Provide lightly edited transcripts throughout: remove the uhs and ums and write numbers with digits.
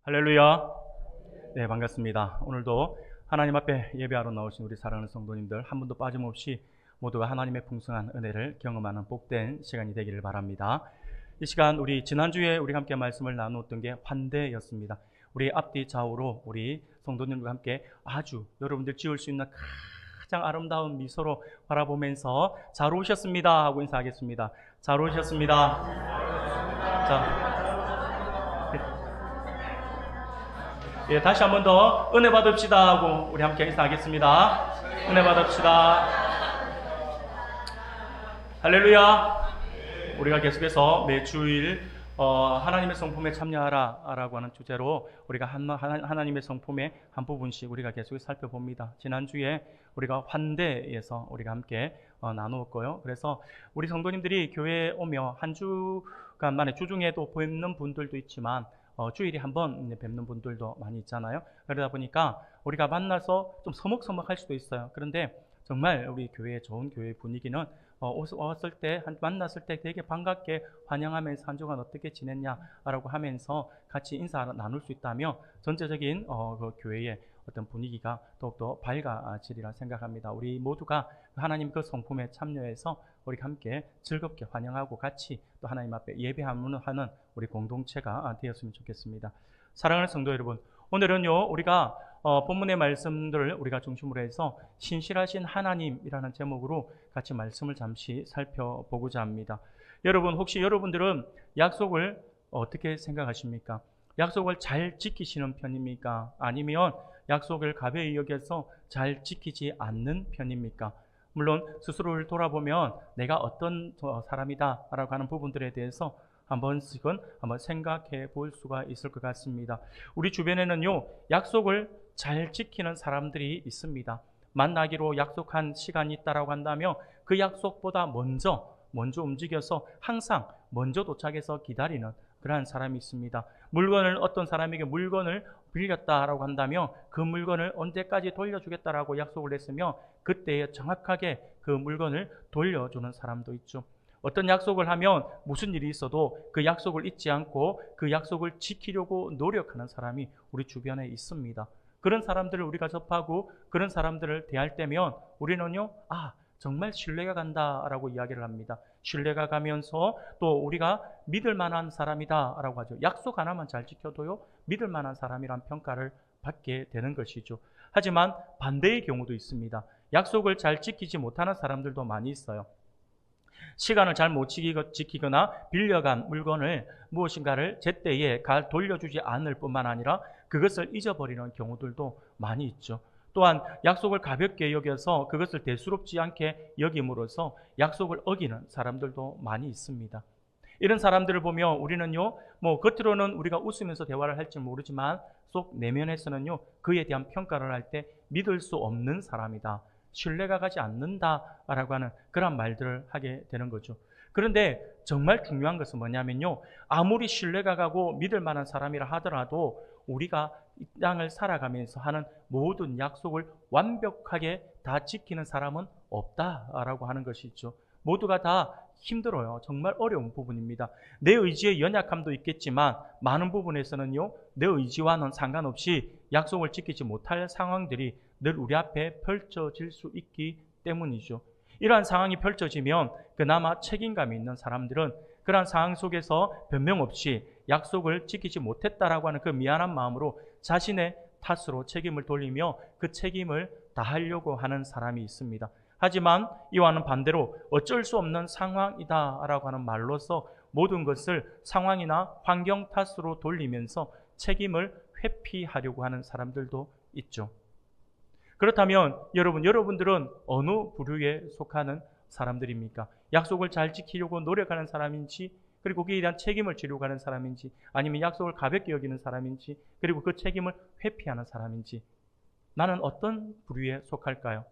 할렐루야. 네, 반갑습니다. 오늘도 하나님 앞에 예배하러 나오신 우리 사랑하는 성도님들 한 분도 빠짐없이 모두가 하나님의 풍성한 은혜를 경험하는 복된 시간이 되기를 바랍니다. 이 시간 우리 지난주에 우리 함께 말씀을 나누었던 게 환대였습니다. 우리 앞뒤 좌우로 우리 성도님들과 함께 아주 여러분들 지을 수 있는 가장 아름다운 미소로 바라보면서 잘 오셨습니다 하고 인사하겠습니다. 잘 오셨습니다. 자, 예, 다시 한 번 더 은혜 받읍시다 하고 우리 함께 인사하겠습니다. 은혜 받읍시다. 할렐루야. 우리가 계속해서 매주일 하나님의 성품에 참여하라 라고 하는 주제로 우리가 하나님의 성품의 한 부분씩 우리가 계속 살펴봅니다. 지난주에 우리가 환대에서 우리가 함께 나누었고요. 그래서 우리 성도님들이 교회에 오며 한 주간 만에 주중에도 뵙는 분들도 있지만 주일에 한 번 뵙는 분들도 많이 있잖아요. 그러다 보니까 우리가 만나서 좀 서먹서먹할 수도 있어요. 그런데 정말 우리 교회의 좋은 교회 분위기는 왔을 때, 만났을 때 되게 반갑게 환영하면서 한 주간 어떻게 지냈냐라고 하면서 같이 인사 나눌 수 있다며 전체적인 그 교회의 어떤 분위기가 더욱더 밝아지리라 생각합니다. 우리 모두가 하나님 그 성품에 참여해서 우리가 함께 즐겁게 환영하고 같이 또 하나님 앞에 예배하는 우리 공동체가 되었으면 좋겠습니다. 사랑하는 성도 여러분, 오늘은요 우리가 본문의 말씀들을 우리가 중심으로 해서 신실하신 하나님이라는 제목으로 같이 말씀을 잠시 살펴보고자 합니다. 여러분, 혹시 여러분들은 약속을 어떻게 생각하십니까? 약속을 잘 지키시는 편입니까? 아니면 약속을 가벼이 여겨서 잘 지키지 않는 편입니까? 물론 스스로를 돌아보면 내가 어떤 사람이다 라고 하는 부분들에 대해서 한 번씩은 한번 생각해 볼 수가 있을 것 같습니다. 우리 주변에는요 약속을 잘 지키는 사람들이 있습니다. 만나기로 약속한 시간이 있다라고 한다면 그 약속보다 먼저 움직여서 항상 먼저 도착해서 기다리는 그러한 사람이 있습니다. 어떤 사람에게 물건을 빌렸다라고 한다면 그 물건을 언제까지 돌려주겠다라고 약속을 했으며 그때에 정확하게 그 물건을 돌려주는 사람도 있죠. 어떤 약속을 하면 무슨 일이 있어도 그 약속을 잊지 않고 그 약속을 지키려고 노력하는 사람이 우리 주변에 있습니다. 그런 사람들을 우리가 접하고 그런 사람들을 대할 때면 우리는요, 정말 신뢰가 간다라고 이야기를 합니다. 신뢰가 가면서 또 우리가 믿을 만한 사람이다라고 하죠. 약속 하나만 잘 지켜도요, 믿을 만한 사람이란 평가를 받게 되는 것이죠. 하지만 반대의 경우도 있습니다. 약속을 잘 지키지 못하는 사람들도 많이 있어요. 시간을 잘 못 지키거나 빌려간 물건을 무엇인가를 제때에 돌려주지 않을 뿐만 아니라 그것을 잊어버리는 경우들도 많이 있죠. 또한 약속을 가볍게 여겨서 그것을 대수롭지 않게 여김으로써 약속을 어기는 사람들도 많이 있습니다. 이런 사람들을 보며 우리는요, 겉으로는 우리가 웃으면서 대화를 할지 모르지만 속 내면에서는요, 그에 대한 평가를 할 때 믿을 수 없는 사람이다, 신뢰가 가지 않는다라고 하는 그런 말들을 하게 되는 거죠. 그런데 정말 중요한 것은 뭐냐면요, 아무리 신뢰가 가고 믿을 만한 사람이라 하더라도 우리가 이 땅을 살아가면서 하는 모든 약속을 완벽하게 다 지키는 사람은 없다라고 하는 것이죠. 모두가 다 힘들어요. 정말 어려운 부분입니다. 내 의지의 연약함도 있겠지만 많은 부분에서는요, 내 의지와는 상관없이 약속을 지키지 못할 상황들이 늘 우리 앞에 펼쳐질 수 있기 때문이죠. 이러한 상황이 펼쳐지면 그나마 책임감이 있는 사람들은 그러한 상황 속에서 변명 없이 약속을 지키지 못했다라고 하는 그 미안한 마음으로 자신의 탓으로 책임을 돌리며 그 책임을 다하려고 하는 사람이 있습니다. 하지만 이와는 반대로 어쩔 수 없는 상황이다라고 하는 말로서 모든 것을 상황이나 환경 탓으로 돌리면서 책임을 회피하려고 하는 사람들도 있죠. 그렇다면 여러분들은 어느 부류에 속하는 사람들입니까? 약속을 잘 지키려고 노력하는 사람인지, 그리고 거기에 대한 책임을 지려고 하는 사람인지, 아니면 약속을 가볍게 여기는 사람인지, 그리고 그 책임을 회피하는 사람인지, 나는 어떤 부류에 속할까요?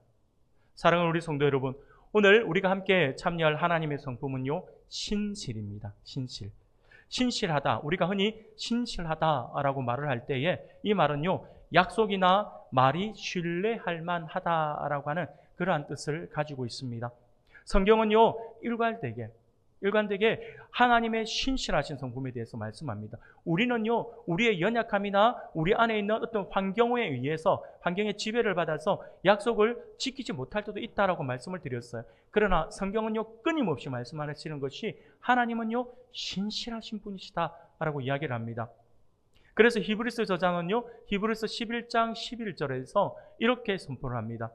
사랑하는 우리 성도 여러분, 오늘 우리가 함께 참여할 하나님의 성품은요, 신실입니다. 신실하다. 우리가 흔히 신실하다라고 말을 할 때에 이 말은요, 약속이나 말이 신뢰할 만하다라고 하는 그러한 뜻을 가지고 있습니다. 성경은요, 일괄되게 일관되게 하나님의 신실하신 성품에 대해서 말씀합니다. 우리는요, 우리의 연약함이나 우리 안에 있는 어떤 환경에 의해서, 환경의 지배를 받아서 약속을 지키지 못할 때도 있다라고 말씀을 드렸어요. 그러나 성경은요, 끊임없이 말씀하시는 것이 하나님은요, 신실하신 분이시다라고 이야기를 합니다. 그래서 히브리서 저자는요, 히브리서 11장 11절에서 이렇게 선포를 합니다.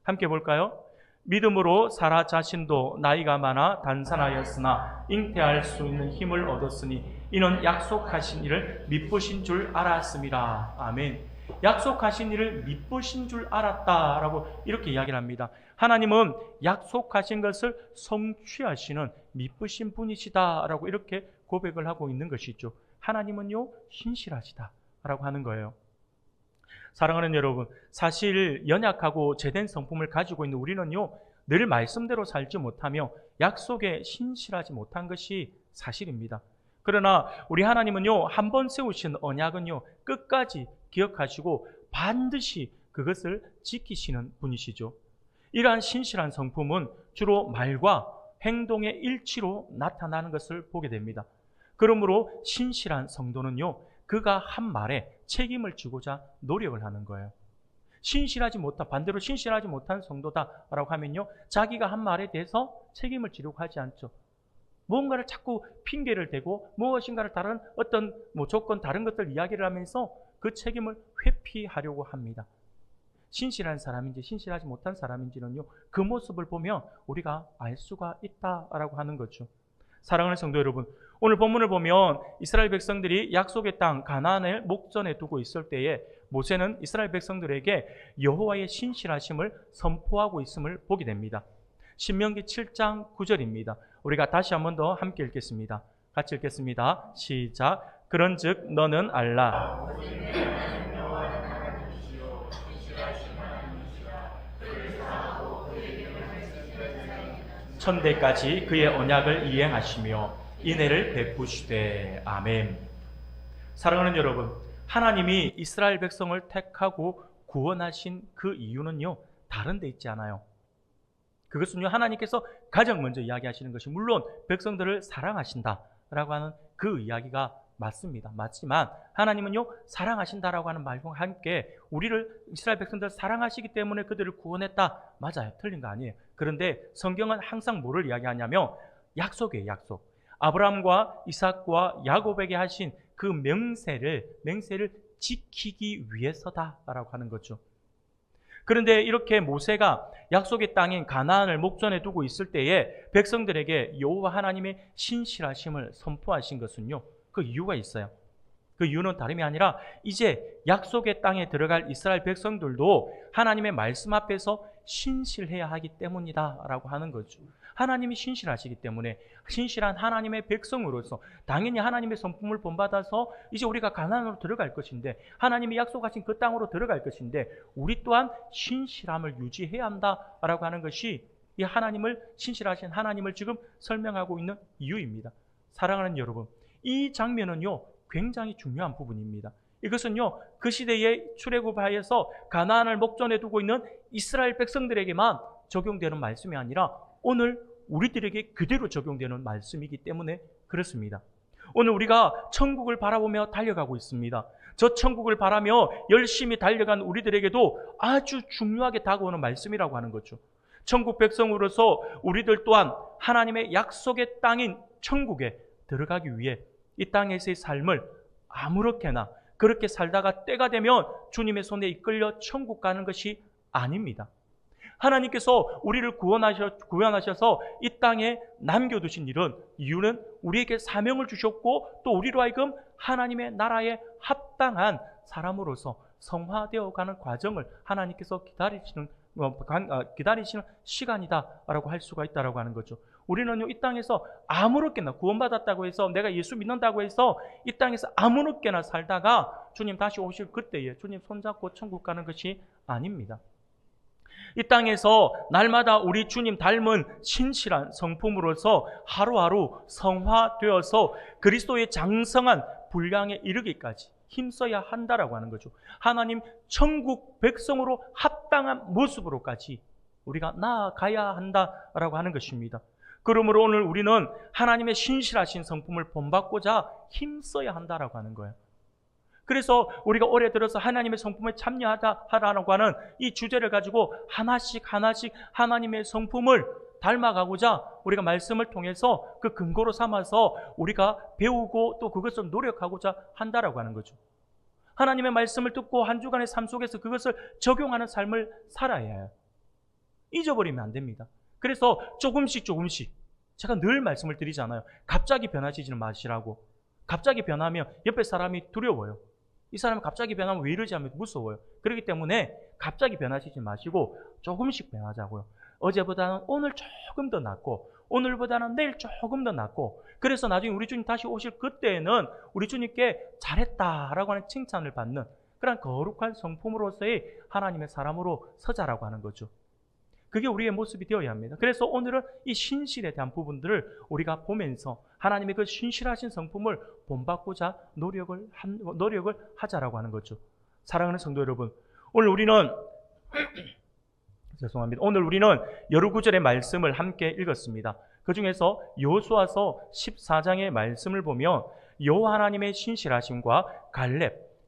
함께 볼까요? 믿음으로 사라 자신도 나이가 많아 단산하였으나 잉태할 수 있는 힘을 얻었으니 이는 약속하신 이를 미쁘신 줄 알았음이라. 아멘. 약속하신 이를 미쁘신 줄 알았다라고 이렇게 이야기를 합니다. 하나님은 약속하신 것을 성취하시는 미쁘신 분이시다라고 이렇게 고백을 하고 있는 것이죠. 하나님은요, 신실하시다라고 하는 거예요. 사랑하는 여러분, 사실 연약하고 제된 성품을 가지고 있는 우리는요, 늘 말씀대로 살지 못하며 약속에 신실하지 못한 것이 사실입니다. 그러나 우리 하나님은요, 한 번 세우신 언약은요, 끝까지 기억하시고 반드시 그것을 지키시는 분이시죠. 이러한 신실한 성품은 주로 말과 행동의 일치로 나타나는 것을 보게 됩니다. 그러므로 신실한 성도는요, 그가 한 말에 책임을 지고자 노력을 하는 거예요. 반대로 신실하지 못한 성도다라고 하면요, 자기가 한 말에 대해서 책임을 지려고 하지 않죠. 무언가를 자꾸 핑계를 대고 무엇인가를 다른 어떤 조건, 다른 것들 이야기를 하면서 그 책임을 회피하려고 합니다. 신실한 사람인지 신실하지 못한 사람인지는요, 그 모습을 보면 우리가 알 수가 있다라고 하는 거죠. 사랑하는 성도 여러분, 오늘 본문을 보면 이스라엘 백성들이 약속의 땅 가나안을 목전에 두고 있을 때에 모세는 이스라엘 백성들에게 여호와의 신실하심을 선포하고 있음을 보게 됩니다. 신명기 7장 9절입니다. 우리가 다시 한 번 더 함께 읽겠습니다. 같이 읽겠습니다. 시작. 그런즉 너는 알라. 천대까지 그의 언약을 이행하시며 인애를 베푸시되. 아멘. 사랑하는 여러분, 하나님이 이스라엘 백성을 택하고 구원하신 그 이유는요, 다른 데 있지 않아요. 그것은요, 하나님께서 가장 먼저 이야기하시는 것이 물론 백성들을 사랑하신다라고 하는 그 이야기가 맞습니다. 맞지만 하나님은요, 사랑하신다라고 하는 말과 함께 우리를, 이스라엘 백성들을 사랑하시기 때문에 그들을 구원했다. 맞아요. 틀린 거 아니에요. 그런데 성경은 항상 뭐를 이야기하냐면 약속이에요. 약속. 아브라함과 이삭과 야곱에게 하신 그 맹세를 지키기 위해서다라고 하는 거죠. 그런데 이렇게 모세가 약속의 땅인 가나안을 목전에 두고 있을 때에 백성들에게 여호와 하나님의 신실하심을 선포하신 것은요, 그 이유가 있어요. 그 이유는 다름이 아니라 이제 약속의 땅에 들어갈 이스라엘 백성들도 하나님의 말씀 앞에서 신실해야 하기 때문이다라고 하는 거죠. 하나님이 신실하시기 때문에 신실한 하나님의 백성으로서 당연히 하나님의 성품을 본받아서 이제 우리가 가나안으로 들어갈 것인데, 하나님이 약속하신 그 땅으로 들어갈 것인데 우리 또한 신실함을 유지해야 한다라고 하는 것이 이 하나님을, 신실하신 하나님을 지금 설명하고 있는 이유입니다. 사랑하는 여러분, 이 장면은요, 굉장히 중요한 부분입니다. 이것은요, 그 시대에 출애굽하여서 가나안을 목전에 두고 있는 이스라엘 백성들에게만 적용되는 말씀이 아니라 오늘 우리들에게 그대로 적용되는 말씀이기 때문에 그렇습니다. 오늘 우리가 천국을 바라보며 달려가고 있습니다. 저 천국을 바라며 열심히 달려간 우리들에게도 아주 중요하게 다가오는 말씀이라고 하는 거죠. 천국 백성으로서 우리들 또한 하나님의 약속의 땅인 천국에 들어가기 위해 이 땅에서의 삶을 아무렇게나 그렇게 살다가 때가 되면 주님의 손에 이끌려 천국 가는 것이 아닙니다. 하나님께서 우리를 구원하셔서 이 땅에 남겨두신 이유는 우리에게 사명을 주셨고 또 우리로 하여금 하나님의 나라에 합당한 사람으로서 성화되어 가는 과정을 하나님께서 기다리시는 시간이다라고 할 수가 있다라고 하는 거죠. 우리는요, 이 땅에서 아무렇게나 구원받았다고 해서, 내가 예수 믿는다고 해서 이 땅에서 아무렇게나 살다가 주님 다시 오실 그때에 주님 손잡고 천국 가는 것이 아닙니다. 이 땅에서 날마다 우리 주님 닮은 신실한 성품으로서 하루하루 성화되어서 그리스도의 장성한 분량에 이르기까지 힘써야 한다라고 하는 거죠. 하나님 천국 백성으로 합당한 모습으로까지 우리가 나아가야 한다라고 하는 것입니다. 그러므로 오늘 우리는 하나님의 신실하신 성품을 본받고자 힘써야 한다라고 하는 거예요. 그래서 우리가 올해 들어서 하나님의 성품에 참여하라고 하는 이 주제를 가지고 하나씩 하나님의 성품을 닮아가고자 우리가 말씀을 통해서 그 근거로 삼아서 우리가 배우고 또 그것을 노력하고자 한다라고 하는 거죠. 하나님의 말씀을 듣고 한 주간의 삶 속에서 그것을 적용하는 삶을 살아야 해요. 잊어버리면 안 됩니다. 그래서 조금씩 제가 늘 말씀을 드리잖아요. 갑자기 변하시지는 마시라고. 갑자기 변하면 옆에 사람이 두려워요. 이 사람은 갑자기 변하면 왜 이러지 하면 무서워요. 그렇기 때문에 갑자기 변하시지 마시고 조금씩 변하자고요. 어제보다는 오늘 조금 더 낫고 오늘보다는 내일 조금 더 낫고, 그래서 나중에 우리 주님 다시 오실 그때에는 우리 주님께 잘했다라고 하는 칭찬을 받는 그런 거룩한 성품으로서의 하나님의 사람으로 서자라고 하는 거죠. 그게 우리의 모습이 되어야 합니다. 그래서 오늘은 이 신실에 대한 부분들을 우리가 보면서 하나님의 그 신실하신 성품을 본받고자 노력을 하자라고 하는 거죠. 사랑하는 성도 여러분, 오늘 우리는 오늘 우리는 여러 구절의 말씀을 함께 읽었습니다. 그 중에서 여호수아서 14장의 말씀을 보면 여호와 하나님의 신실하심과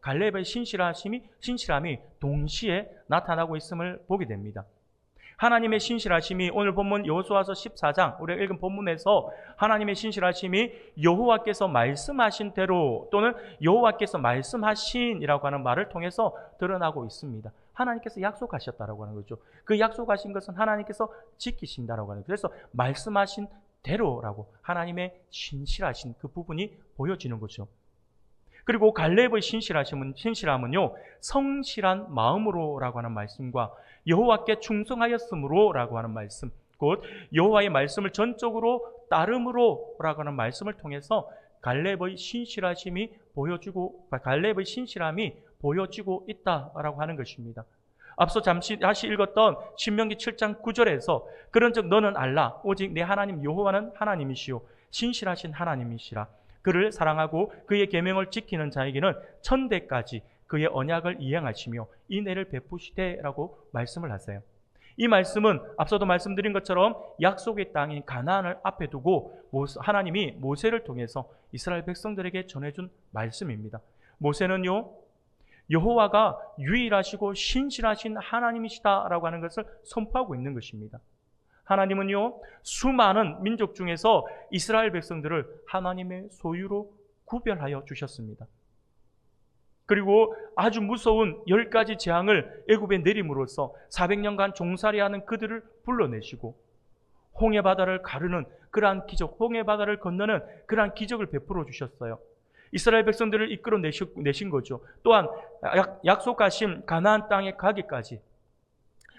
갈렙의 신실함이 동시에 나타나고 있음을 보게 됩니다. 하나님의 신실하심이 오늘 본문 여호수아서 14장 우리가 읽은 본문에서 하나님의 신실하심이 여호와께서 말씀하신 대로 또는 여호와께서 말씀하신이라고 하는 말을 통해서 드러나고 있습니다. 하나님께서 약속하셨다라고 하는 거죠. 그 약속하신 것은 하나님께서 지키신다라고 하는 거죠. 그래서 말씀하신 대로라고 하나님의 신실하신 그 부분이 보여지는 거죠. 그리고 갈렙의 신실함은요, 성실한 마음으로라고 하는 말씀과 여호와께 충성하였으므로라고 하는 말씀, 곧 여호와의 말씀을 전적으로 따름으로라고 하는 말씀을 통해서 갈렙의 신실함이 보여지고 있다라고 하는 것입니다. 앞서 잠시 다시 읽었던 신명기 7장 9절에서 그런즉 너는 알라 오직 내 하나님 여호와는 하나님이시요 신실하신 하나님이시라. 그를 사랑하고 그의 계명을 지키는 자에게는 천대까지 그의 언약을 이행하시며 인애를 베푸시되라고 말씀을 하세요. 이 말씀은 앞서도 말씀드린 것처럼 약속의 땅인 가나안을 앞에 두고 하나님이 모세를 통해서 이스라엘 백성들에게 전해준 말씀입니다. 모세는요, 여호와가 유일하시고 신실하신 하나님이시다라고 하는 것을 선포하고 있는 것입니다. 하나님은요, 수많은 민족 중에서 이스라엘 백성들을 하나님의 소유로 구별하여 주셨습니다. 그리고 아주 무서운 10가지 재앙을 애굽에 내림으로써 400년간 종살이하는 그들을 불러내시고 홍해바다를 가르는 그러한 기적, 홍해바다를 건너는 그러한 기적을 베풀어 주셨어요. 이스라엘 백성들을 이끌어 내신 거죠. 또한 약속하신 가나안 땅에 가기까지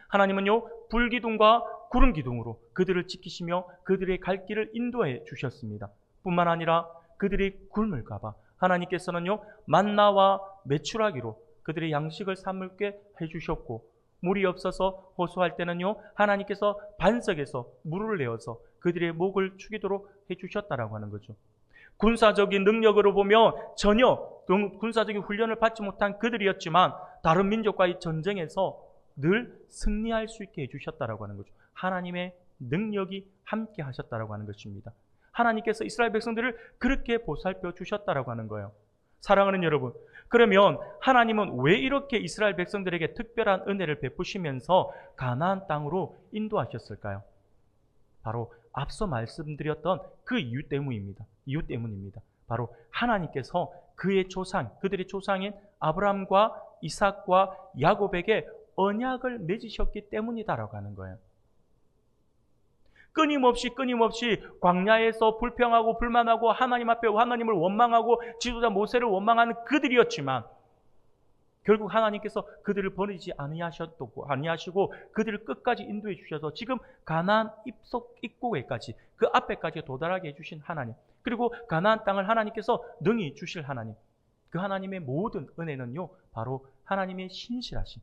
하나님은요, 불기둥과 구름기둥으로 그들을 지키시며 그들의 갈 길을 인도해 주셨습니다. 뿐만 아니라 그들이 굶을까 봐 하나님께서는요, 만나와 메추라기로 그들의 양식을 삼을게 해주셨고, 물이 없어서 호소할 때는요, 하나님께서 반석에서 물을 내어서 그들의 목을 축이도록 해주셨다라고 하는 거죠. 군사적인 능력으로 보면 전혀 군사적인 훈련을 받지 못한 그들이었지만 다른 민족과의 전쟁에서 늘 승리할 수 있게 해주셨다라고 하는 거죠. 하나님의 능력이 함께 하셨다라고 하는 것입니다. 하나님께서 이스라엘 백성들을 그렇게 보살펴 주셨다라고 하는 거예요. 사랑하는 여러분, 그러면 하나님은 왜 이렇게 이스라엘 백성들에게 특별한 은혜를 베푸시면서 가나안 땅으로 인도하셨을까요? 바로 앞서 말씀드렸던 그 이유 때문입니다. 바로 하나님께서 그들의 조상인 아브라함과 이삭과 야곱에게 언약을 맺으셨기 때문이다라고 하는 거예요. 끊임없이 광야에서 불평하고 불만하고 하나님 앞에 하나님을 원망하고 지도자 모세를 원망하는 그들이었지만 결국 하나님께서 그들을 버리지 아니하시고 그들을 끝까지 인도해 주셔서 지금 가나안 입국에까지 그 앞에까지 도달하게 해주신 하나님, 그리고 가나안 땅을 하나님께서 능히 주실 하나님, 그 하나님의 모든 은혜는요, 바로 하나님의 신실하신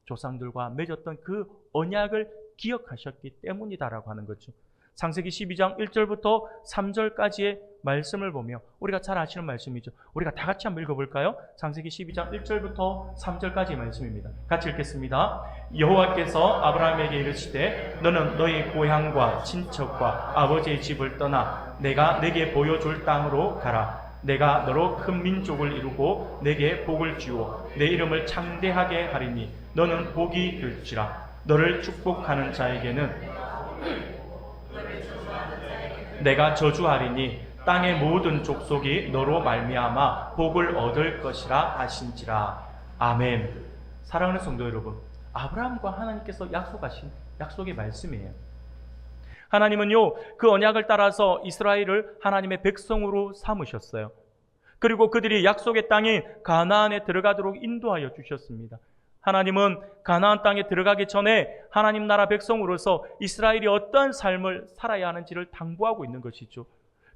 조상들과 맺었던 그 언약을 기억하셨기 때문이다라고 하는 거죠. 창세기 12장 1절부터 3절까지의 말씀을 보며 우리가 잘 아시는 말씀이죠. 우리가 다 같이 한번 읽어볼까요? 창세기 12장 1절부터 3절까지의 말씀입니다. 같이 읽겠습니다. 여호와께서 아브라함에게 이르시되 너는 너희 고향과 친척과 아버지의 집을 떠나 내가 네게 보여줄 땅으로 가라. 내가 너로 큰 민족을 이루고 네게 복을 주어 내 이름을 창대하게 하리니 너는 복이 될지라. 너를 축복하는 자에게는 내가 저주하리니 땅의 모든 족속이 너로 말미암아 복을 얻을 것이라 하신지라. 아멘. 사랑하는 성도 여러분, 아브라함과 하나님께서 약속하신 약속의 말씀이에요. 하나님은요, 그 언약을 따라서 이스라엘을 하나님의 백성으로 삼으셨어요. 그리고 그들이 약속의 땅인 가나안에 들어가도록 인도하여 주셨습니다. 하나님은 가나안 땅에 들어가기 전에 하나님 나라 백성으로서 이스라엘이 어떠한 삶을 살아야 하는지를 당부하고 있는 것이죠.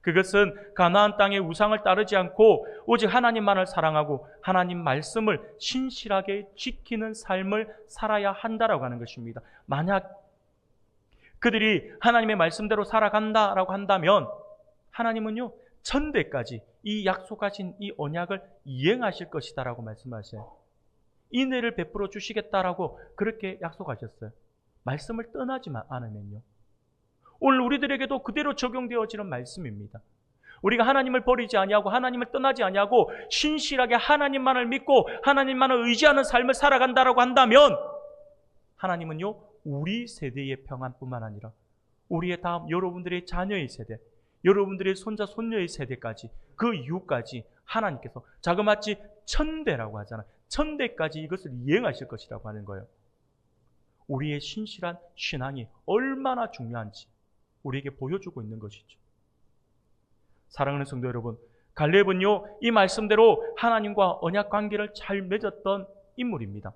그것은 가나안 땅의 우상을 따르지 않고 오직 하나님만을 사랑하고 하나님 말씀을 신실하게 지키는 삶을 살아야 한다라고 하는 것입니다. 만약 그들이 하나님의 말씀대로 살아간다라고 한다면 하나님은요, 천대까지 이 약속하신 이 언약을 이행하실 것이다라고 말씀하셔요. 인애를 베풀어 주시겠다라고 그렇게 약속하셨어요. 말씀을 떠나지 않으면요. 오늘 우리들에게도 그대로 적용되어지는 말씀입니다. 우리가 하나님을 버리지 아니하고 하나님을 떠나지 아니하고 신실하게 하나님만을 믿고 하나님만을 의지하는 삶을 살아간다라고 한다면 하나님은요, 우리 세대의 평안뿐만 아니라 우리의 다음 여러분들의 자녀의 세대, 여러분들의 손자 손녀의 세대까지 그 이후까지 하나님께서 자그마치 천대라고 하잖아요. 천대까지 이것을 이행하실 것이라고 하는 거예요. 우리의 신실한 신앙이 얼마나 중요한지 우리에게 보여주고 있는 것이죠. 사랑하는 성도 여러분, 갈렙은요, 이 말씀대로 하나님과 언약 관계를 잘 맺었던 인물입니다.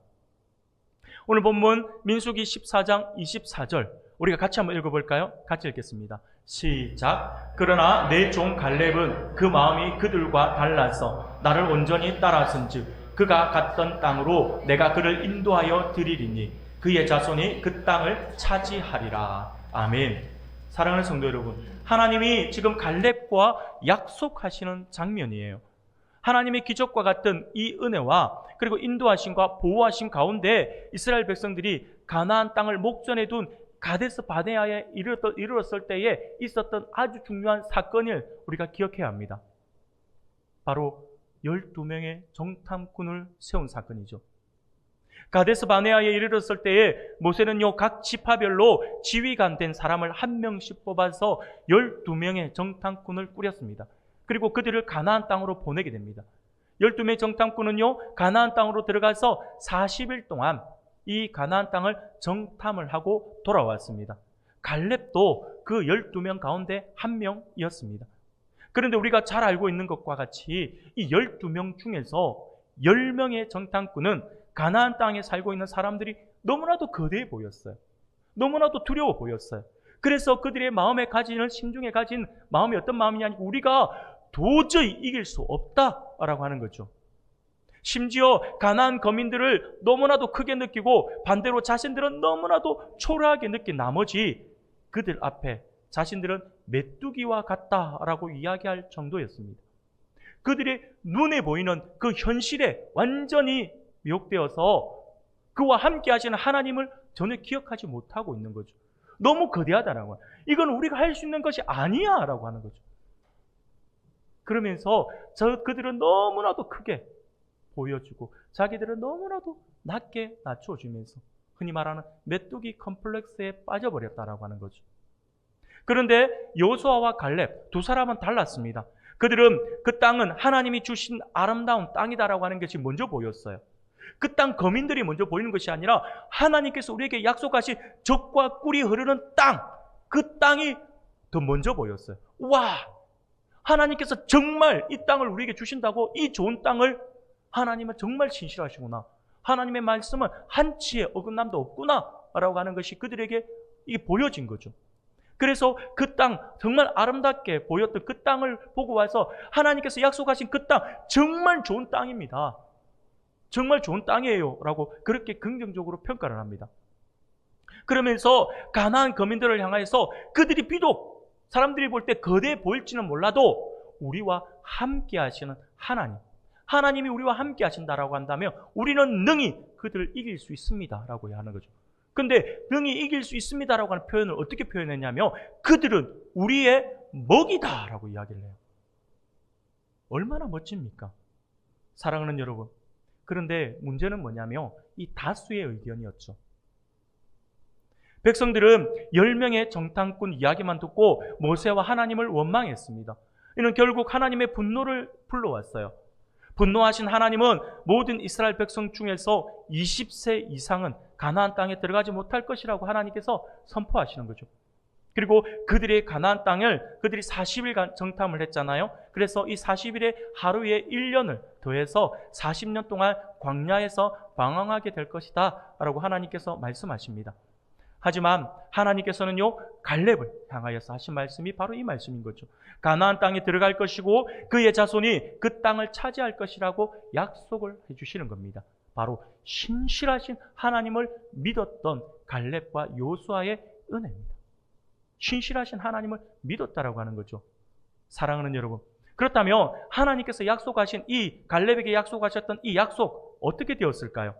오늘 본문 민수기 14장 24절 우리가 같이 한번 읽어볼까요? 같이 읽겠습니다. 시작. 그러나 내 종 갈렙은 그 마음이 그들과 달라서 나를 온전히 따랐은즉 그가 갔던 땅으로 내가 그를 인도하여 드리리니 그의 자손이 그 땅을 차지하리라. 아멘. 사랑하는 성도 여러분, 하나님이 지금 갈렙과 약속하시는 장면이에요. 하나님의 기적과 같은 이 은혜와 그리고 인도하심과 보호하심 가운데 이스라엘 백성들이 가나안 땅을 목전에 둔 가데스 바네아에 이르렀을 때에 있었던 아주 중요한 사건을 우리가 기억해야 합니다. 바로 12명의 정탐꾼을 세운 사건이죠. 가데스 바네아에 이르렀을 때에 모세는요, 각 지파별로 지휘관 된 사람을 한 명씩 뽑아서 12명의 정탐꾼을 꾸렸습니다. 그리고 그들을 가나안 땅으로 보내게 됩니다. 12명의 정탐꾼은요, 가나안 땅으로 들어가서 40일 동안 이 가나안 땅을 정탐을 하고 돌아왔습니다. 갈렙도 그 12명 가운데 한 명이었습니다. 그런데 우리가 잘 알고 있는 것과 같이 이 12명 중에서 10명의 정탐꾼은 가나안 땅에 살고 있는 사람들이 너무나도 거대해 보였어요. 너무나도 두려워 보였어요. 그래서 그들의 마음에 가지는, 심중에 가진 마음이 어떤 마음이냐, 우리가 도저히 이길 수 없다라고 하는 거죠. 심지어 가나안 거민들을 너무나도 크게 느끼고 반대로 자신들은 너무나도 초라하게 느낀 나머지 그들 앞에 자신들은 메뚜기와 같다라고 이야기할 정도였습니다. 그들의 눈에 보이는 그 현실에 완전히 미혹되어서 그와 함께 하시는 하나님을 전혀 기억하지 못하고 있는 거죠. 너무 거대하다는 거예요. 이건 우리가 할 수 있는 것이 아니야 라고 하는 거죠. 그러면서 그들은 너무나도 크게 보여주고 자기들은 너무나도 낮게 낮춰주면서 흔히 말하는 메뚜기 컴플렉스에 빠져버렸다라고 하는 거죠. 그런데 여호수아와 갈렙 두 사람은 달랐습니다. 그들은 그 땅은 하나님이 주신 아름다운 땅이다라고 하는 것이 먼저 보였어요. 그 땅 거민들이 먼저 보이는 것이 아니라 하나님께서 우리에게 약속하신 젖과 꿀이 흐르는 땅, 그 땅이 더 먼저 보였어요. 와! 하나님께서 정말 이 땅을 우리에게 주신다고, 이 좋은 땅을 하나님은 정말 신실하시구나. 하나님의 말씀은 한치의 어긋남도 없구나 라고 하는 것이 그들에게 이게 보여진 거죠. 그래서 그 땅, 정말 아름답게 보였던 그 땅을 보고 와서 하나님께서 약속하신 그 땅, 정말 좋은 땅입니다. 정말 좋은 땅이에요 라고 그렇게 긍정적으로 평가를 합니다. 그러면서 가나안 거민들을 향하여서 그들이 비록 사람들이 볼 때 거대해 보일지는 몰라도 우리와 함께 하시는 하나님이 우리와 함께 하신다라고 한다면 우리는 능히 그들을 이길 수 있습니다라고 하는 거죠. 근데 능히 이길 수 있습니다라고 하는 표현을 어떻게 표현했냐면 그들은 우리의 먹이다라고 이야기를 해요. 얼마나 멋집니까? 사랑하는 여러분. 그런데 문제는 뭐냐면 이 다수의 의견이었죠. 백성들은 10명의 정탐꾼 이야기만 듣고 모세와 하나님을 원망했습니다. 이는 결국 하나님의 분노를 불러왔어요. 분노하신 하나님은 모든 이스라엘 백성 중에서 20세 이상은 가나안 땅에 들어가지 못할 것이라고 하나님께서 선포하시는 거죠. 그리고 그들의 가나안 땅을 그들이 40일간 정탐을 했잖아요. 그래서 이 40일의 하루에 1년을 더해서 40년 동안 광야에서 방황하게 될 것이다 라고 하나님께서 말씀하십니다. 하지만 하나님께서는요, 갈렙을 향하여서 하신 말씀이 바로 이 말씀인 거죠. 가나안 땅에 들어갈 것이고 그의 자손이 그 땅을 차지할 것이라고 약속을 해주시는 겁니다. 바로 신실하신 하나님을 믿었던 갈렙과 요수아의 은혜입니다. 신실하신 하나님을 믿었다라고 하는 거죠. 사랑하는 여러분, 그렇다면 하나님께서 약속하신 이 갈렙에게 약속하셨던 이 약속 어떻게 되었을까요?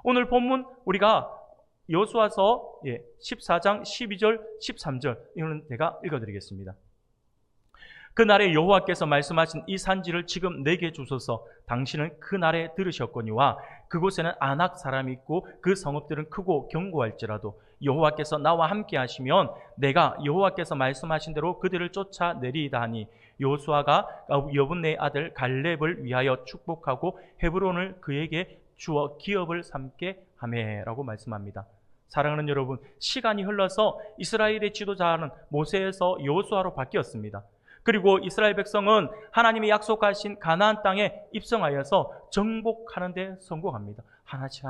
오늘 본문 우리가 여호수아서 14장 12절 13절 이거는 제가 읽어드리겠습니다. 그날에 여호와께서 말씀하신 이 산지를 지금 내게 주소서. 당신은 그날에 들으셨거니와 그곳에는 아낙 사람이 있고 그 성읍들은 크고 견고할지라도 여호와께서 나와 함께 하시면 내가 여호와께서 말씀하신 대로 그들을 쫓아내리이다 하니 여호수아가 여분네의 아들 갈렙을 위하여 축복하고 헤브론을 그에게 주어 기업을 삼게 하매라고 말씀합니다. 사랑하는 여러분, 시간이 흘러서 이스라엘의 지도자는 모세에서 여호수아로 바뀌었습니다. 그리고 이스라엘 백성은 하나님이 약속하신 가나안 땅에 입성하여서 정복하는 데 성공합니다. 하나씩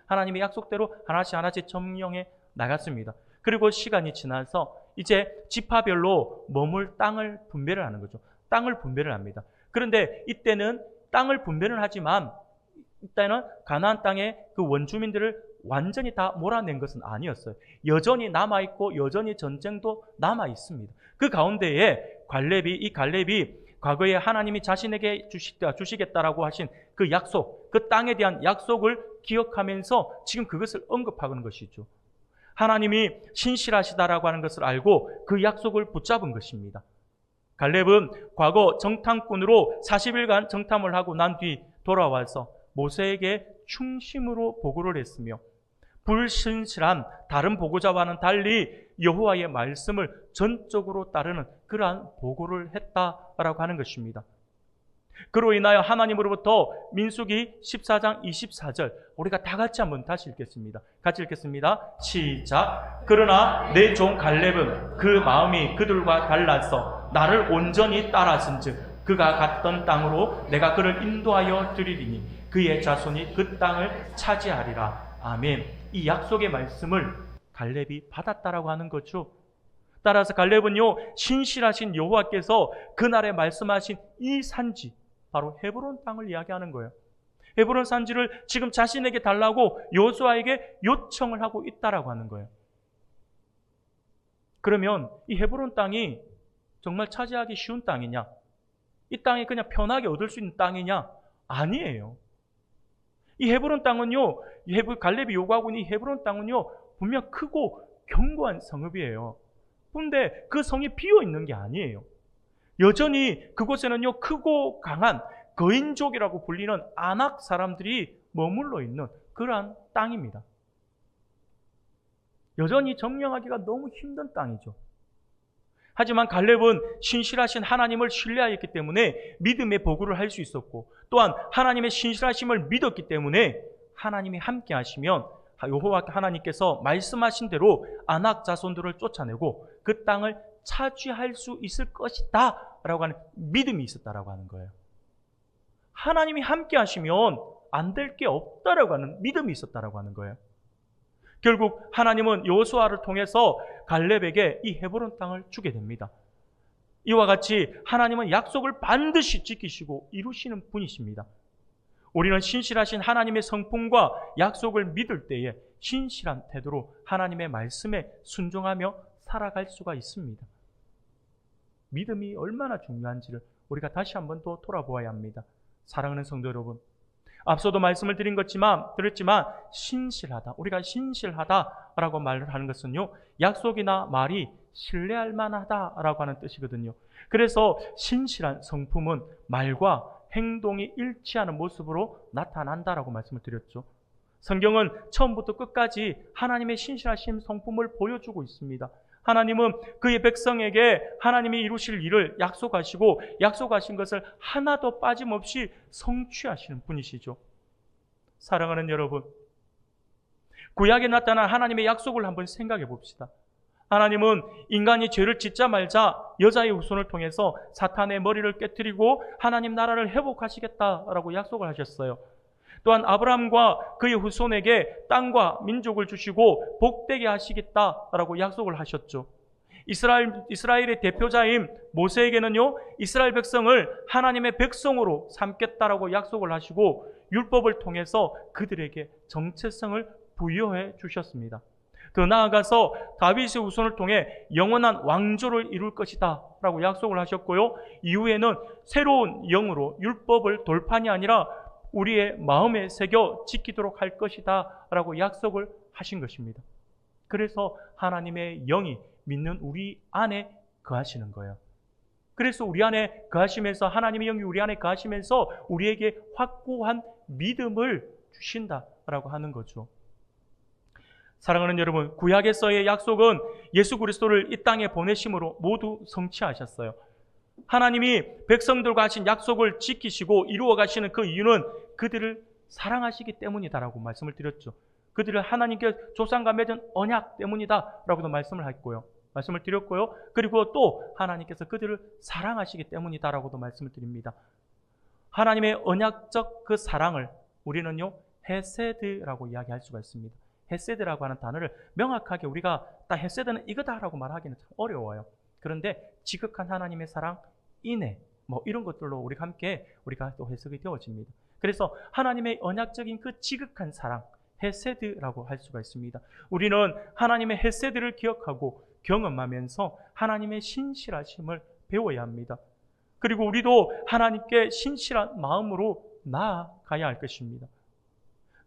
하나님의 약속대로 하나씩 점령해 나갔습니다. 그리고 시간이 지나서 이제 지파별로 머물 땅을 분배를 하는 거죠. 땅을 분배를 합니다. 그런데 이때는 땅을 분배를 하지만 이때는 가나안 땅의 그 원주민들을 완전히 다 몰아낸 것은 아니었어요. 여전히 남아있고 여전히 전쟁도 남아있습니다. 그 가운데에 이 갈렙이 과거에 하나님이 자신에게 주시겠다라고 하신 그 약속, 그 땅에 대한 약속을 기억하면서 지금 그것을 언급하는 것이죠. 하나님이 신실하시다라고 하는 것을 알고 그 약속을 붙잡은 것입니다. 갈렙은 과거 정탐꾼으로 40일간 정탐을 하고 난 뒤 돌아와서 모세에게 충심으로 보고를 했으며 불신실한 다른 보고자와는 달리 여호와의 말씀을 전적으로 따르는 그러한 보고를 했다라고 하는 것입니다. 그로 인하여 하나님으로부터 민수기 14장 24절 우리가 다 같이 한번 다시 읽겠습니다. 같이 읽겠습니다. 시작. 그러나 내 종 갈렙은 그 마음이 그들과 달라서 나를 온전히 따랐은즉 그가 갔던 땅으로 내가 그를 인도하여 드리리니 그의 자손이 그 땅을 차지하리라. 아멘. 이 약속의 말씀을 갈렙이 받았다라고 하는 거죠. 따라서 갈렙은요, 신실하신 여호와께서 그날에 말씀하신 이 산지, 바로 헤브론 땅을 이야기하는 거예요. 헤브론 산지를 지금 자신에게 달라고 여호수아에게 요청을 하고 있다라고 하는 거예요. 그러면 이 헤브론 땅이 정말 차지하기 쉬운 땅이냐? 이 땅이 그냥 편하게 얻을 수 있는 땅이냐? 아니에요. 이 헤브론 땅은요, 갈렙이 요구하고 있는 이 헤브론 땅은요, 분명 크고 견고한 성읍이에요. 그런데 그 성이 비어 있는 게 아니에요. 여전히 그곳에는요, 크고 강한 거인족이라고 불리는 아낙 사람들이 머물러 있는 그러한 땅입니다. 여전히 점령하기가 너무 힘든 땅이죠. 하지만 갈렙은 신실하신 하나님을 신뢰하였기 때문에 믿음의 보고를 할 수 있었고, 또한 하나님의 신실하심을 믿었기 때문에 하나님이 함께 하시면 여호와 하나님께서 말씀하신 대로 아낙 자손들을 쫓아내고 그 땅을 차지할 수 있을 것이다 라고 하는 믿음이 있었다라고 하는 거예요. 하나님이 함께 하시면 안 될 게 없다라고 하는 믿음이 있었다라고 하는 거예요. 결국 하나님은 여호수아를 통해서 갈렙에게 이 헤브론 땅을 주게 됩니다. 이와 같이 하나님은 약속을 반드시 지키시고 이루시는 분이십니다. 우리는 신실하신 하나님의 성품과 약속을 믿을 때에 신실한 태도로 하나님의 말씀에 순종하며 살아갈 수가 있습니다. 믿음이 얼마나 중요한지를 우리가 다시 한번 더 돌아보아야 합니다. 사랑하는 성도 여러분, 앞서도 말씀을 드렸지만 신실하다, 우리가 신실하다라고 말을 하는 것은요, 약속이나 말이 신뢰할 만하다라고 하는 뜻이거든요. 그래서 신실한 성품은 말과 행동이 일치하는 모습으로 나타난다라고 말씀을 드렸죠. 성경은 처음부터 끝까지 하나님의 신실하신 성품을 보여주고 있습니다. 하나님은 그의 백성에게 하나님이 이루실 일을 약속하시고 약속하신 것을 하나도 빠짐없이 성취하시는 분이시죠. 사랑하는 여러분, 구약에 나타난 하나님의 약속을 한번 생각해 봅시다. 하나님은 인간이 죄를 짓자 말자 여자의 후손을 통해서 사탄의 머리를 깨뜨리고 하나님 나라를 회복하시겠다라고 약속을 하셨어요. 또한 아브라함과 그의 후손에게 땅과 민족을 주시고 복되게 하시겠다라고 약속을 하셨죠. 이스라엘의 대표자인 모세에게는요, 이스라엘 백성을 하나님의 백성으로 삼겠다라고 약속을 하시고 율법을 통해서 그들에게 정체성을 부여해 주셨습니다. 더 나아가서 다윗의 후손을 통해 영원한 왕조를 이룰 것이다 라고 약속을 하셨고요, 이후에는 새로운 영으로 율법을 돌판이 아니라 우리의 마음에 새겨 지키도록 할 것이다 라고 약속을 하신 것입니다. 그래서 하나님의 영이 믿는 우리 안에 거하시는 거예요. 그래서 우리 안에 거하시면서, 하나님의 영이 우리 안에 거하시면서 우리에게 확고한 믿음을 주신다라고 하는 거죠. 사랑하는 여러분, 구약에서의 약속은 예수 그리스도를 이 땅에 보내심으로 모두 성취하셨어요. 하나님이 백성들과 하신 약속을 지키시고 이루어 가시는 그 이유는 그들을 사랑하시기 때문이다라고 말씀을 드렸죠. 그들을 하나님께 조상과 맺은 언약 때문이다라고도 말씀을 드렸고요. 그리고 또 하나님께서 그들을 사랑하시기 때문이다라고도 말씀을 드립니다. 하나님의 언약적 그 사랑을 우리는요, 헤세드라고 이야기할 수가 있습니다. 헤세드라고 하는 단어를 명확하게 우리가 딱 헤세드는 이거다라고 말하기는 참 어려워요. 그런데 지극한 하나님의 사랑, 인애, 이런 것들로 우리가 함께 또 해석이 되어집니다. 그래서 하나님의 언약적인 그 지극한 사랑, 헤세드라고 할 수가 있습니다. 우리는 하나님의 헤세드를 기억하고 경험하면서 하나님의 신실하심을 배워야 합니다. 그리고 우리도 하나님께 신실한 마음으로 나아가야 할 것입니다.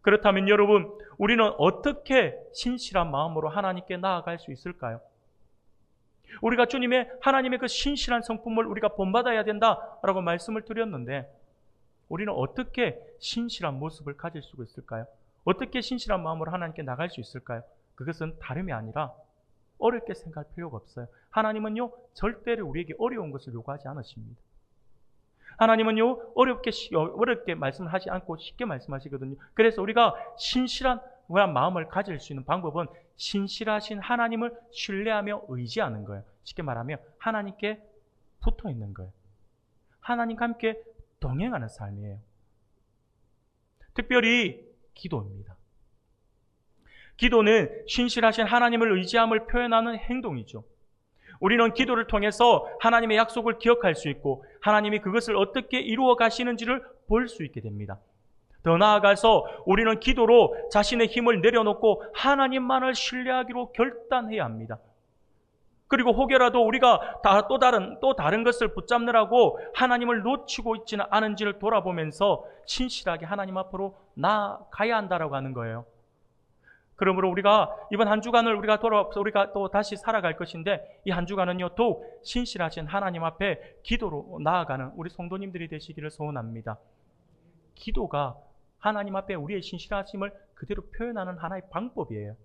그렇다면 여러분, 우리는 어떻게 신실한 마음으로 하나님께 나아갈 수 있을까요? 우리가 하나님의 그 신실한 성품을 우리가 본받아야 된다라고 말씀을 드렸는데, 우리는 어떻게 신실한 모습을 가질 수 있을까요? 어떻게 신실한 마음으로 하나님께 나갈 수 있을까요? 그것은 다름이 아니라 어렵게 생각할 필요가 없어요. 하나님은요, 절대로 우리에게 어려운 것을 요구하지 않으십니다. 하나님은요, 어렵게 말씀하지 않고 쉽게 말씀하시거든요. 그래서 우리가 신실한 마음을 가질 수 있는 방법은 신실하신 하나님을 신뢰하며 의지하는 거예요. 쉽게 말하면 하나님께 붙어 있는 거예요. 하나님과 함께 동행하는 삶이에요. 특별히 기도입니다. 기도는 신실하신 하나님을 의지함을 표현하는 행동이죠. 우리는 기도를 통해서 하나님의 약속을 기억할 수 있고 하나님이 그것을 어떻게 이루어 가시는지를 볼 수 있게 됩니다. 더 나아가서 우리는 기도로 자신의 힘을 내려놓고 하나님만을 신뢰하기로 결단해야 합니다. 그리고 혹여라도 우리가 또 다른 것을 붙잡느라고 하나님을 놓치고 있지는 않은지를 돌아보면서 신실하게 하나님 앞으로 나아가야 한다라고 하는 거예요. 그러므로 우리가 이번 한 주간을 우리가 또 다시 살아갈 것인데, 이 한 주간은요, 더욱 신실하신 하나님 앞에 기도로 나아가는 우리 성도님들이 되시기를 소원합니다. 기도가 하나님 앞에 우리의 신실하심을 그대로 표현하는 하나의 방법이에요.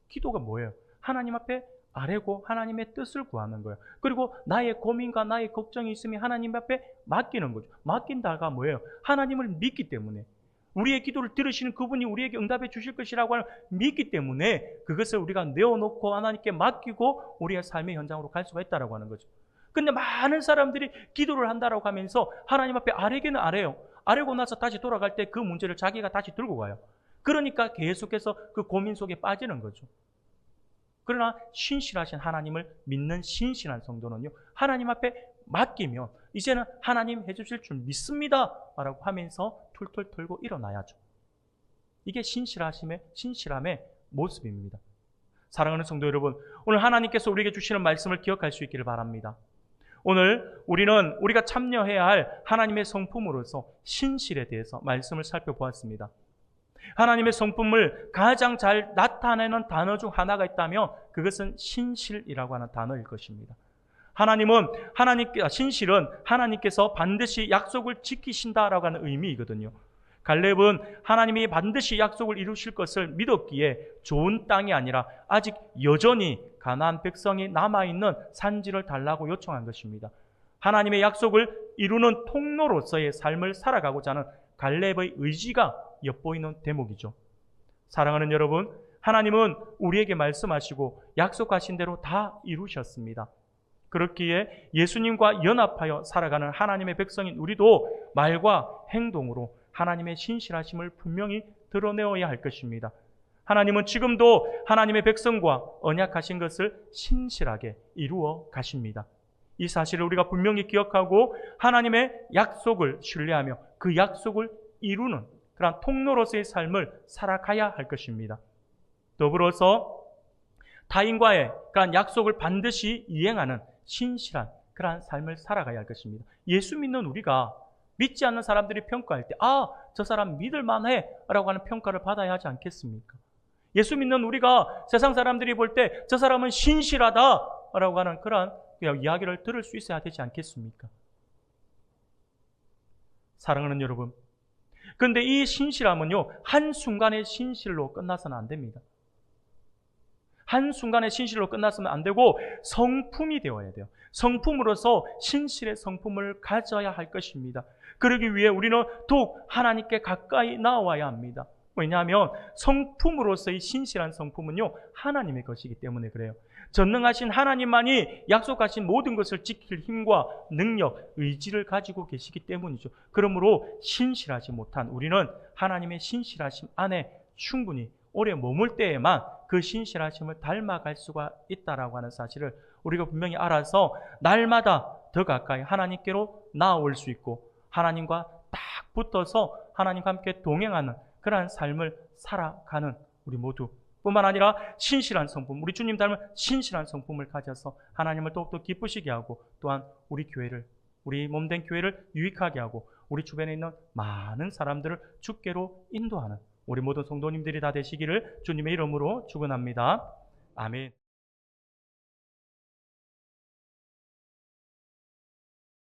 기도가 뭐예요? 하나님 앞에 아뢰고 하나님의 뜻을 구하는 거예요. 그리고 나의 고민과 나의 걱정이 있으면 하나님 앞에 맡기는 거죠. 맡긴다가 뭐예요? 하나님을 믿기 때문에, 우리의 기도를 들으시는 그분이 우리에게 응답해 주실 것이라고 믿기 때문에 그것을 우리가 내어놓고 하나님께 맡기고 우리의 삶의 현장으로 갈 수가 있다고 하는 거죠. 근데 많은 사람들이 기도를 한다고 하면서 하나님 앞에 아뢰기는 아뢰요. 아뢰고 나서 다시 돌아갈 때 그 문제를 자기가 다시 들고 가요. 그러니까 계속해서 그 고민 속에 빠지는 거죠. 그러나 신실하신 하나님을 믿는 신실한 성도는요, 하나님 앞에 맡기면 이제는 하나님 해주실 줄 믿습니다 라고 하면서 툴툴 털고 일어나야죠. 이게 신실함의 모습입니다. 사랑하는 성도 여러분, 오늘 하나님께서 우리에게 주시는 말씀을 기억할 수 있기를 바랍니다. 오늘 우리가 참여해야 할 하나님의 성품으로서 신실에 대해서 말씀을 살펴보았습니다. 하나님의 성품을 가장 잘 나타내는 단어 중 하나가 있다면 그것은 신실이라고 하는 단어일 것입니다. 신실은 하나님께서 반드시 약속을 지키신다라고 하는 의미이거든요. 갈렙은 하나님이 반드시 약속을 이루실 것을 믿었기에 좋은 땅이 아니라 아직 여전히 가나안 백성이 남아있는 산지를 달라고 요청한 것입니다. 하나님의 약속을 이루는 통로로서의 삶을 살아가고자 하는 갈렙의 의지가 엿보이는 대목이죠. 사랑하는 여러분, 하나님은 우리에게 말씀하시고 약속하신 대로 다 이루셨습니다. 그렇기에 예수님과 연합하여 살아가는 하나님의 백성인 우리도 말과 행동으로 하나님의 신실하심을 분명히 드러내어야 할 것입니다. 하나님은 지금도 하나님의 백성과 언약하신 것을 신실하게 이루어 가십니다. 이 사실을 우리가 분명히 기억하고 하나님의 약속을 신뢰하며 그 약속을 이루는 그런 통로로서의 삶을 살아가야 할 것입니다. 더불어서 타인과의 그런 약속을 반드시 이행하는 신실한 그러한 삶을 살아가야 할 것입니다. 예수 믿는 우리가 믿지 않는 사람들이 평가할 때 저 사람 믿을만해 라고 하는 평가를 받아야 하지 않겠습니까? 예수 믿는 우리가 세상 사람들이 볼 때 저 사람은 신실하다 라고 하는 그러한 이야기를 들을 수 있어야 되지 않겠습니까? 사랑하는 여러분, 그런데 이 신실함은요, 한순간의 신실로 끝나서는 안 됩니다. 한순간의 신실로 끝났으면 안 되고 성품이 되어야 돼요. 성품으로서 신실의 성품을 가져야 할 것입니다. 그러기 위해 우리는 더욱 하나님께 가까이 나와야 합니다. 왜냐하면 성품으로서의 신실한 성품은요, 하나님의 것이기 때문에 그래요. 전능하신 하나님만이 약속하신 모든 것을 지킬 힘과 능력, 의지를 가지고 계시기 때문이죠. 그러므로 신실하지 못한 우리는 하나님의 신실하심 안에 충분히 오래 머물 때에만 그 신실하심을 닮아갈 수가 있다라고 하는 사실을 우리가 분명히 알아서 날마다 더 가까이 하나님께로 나아올 수 있고 하나님과 딱 붙어서 하나님과 함께 동행하는 그러한 삶을 살아가는 우리 모두 뿐만 아니라 신실한 성품, 우리 주님 닮은 신실한 성품을 가져서 하나님을 더욱더 기쁘시게 하고 또한 우리 몸된 교회를 유익하게 하고 우리 주변에 있는 많은 사람들을 주께로 인도하는 우리 모든 성도님들이 다 되시기를 주님의 이름으로 축원합니다. 아멘.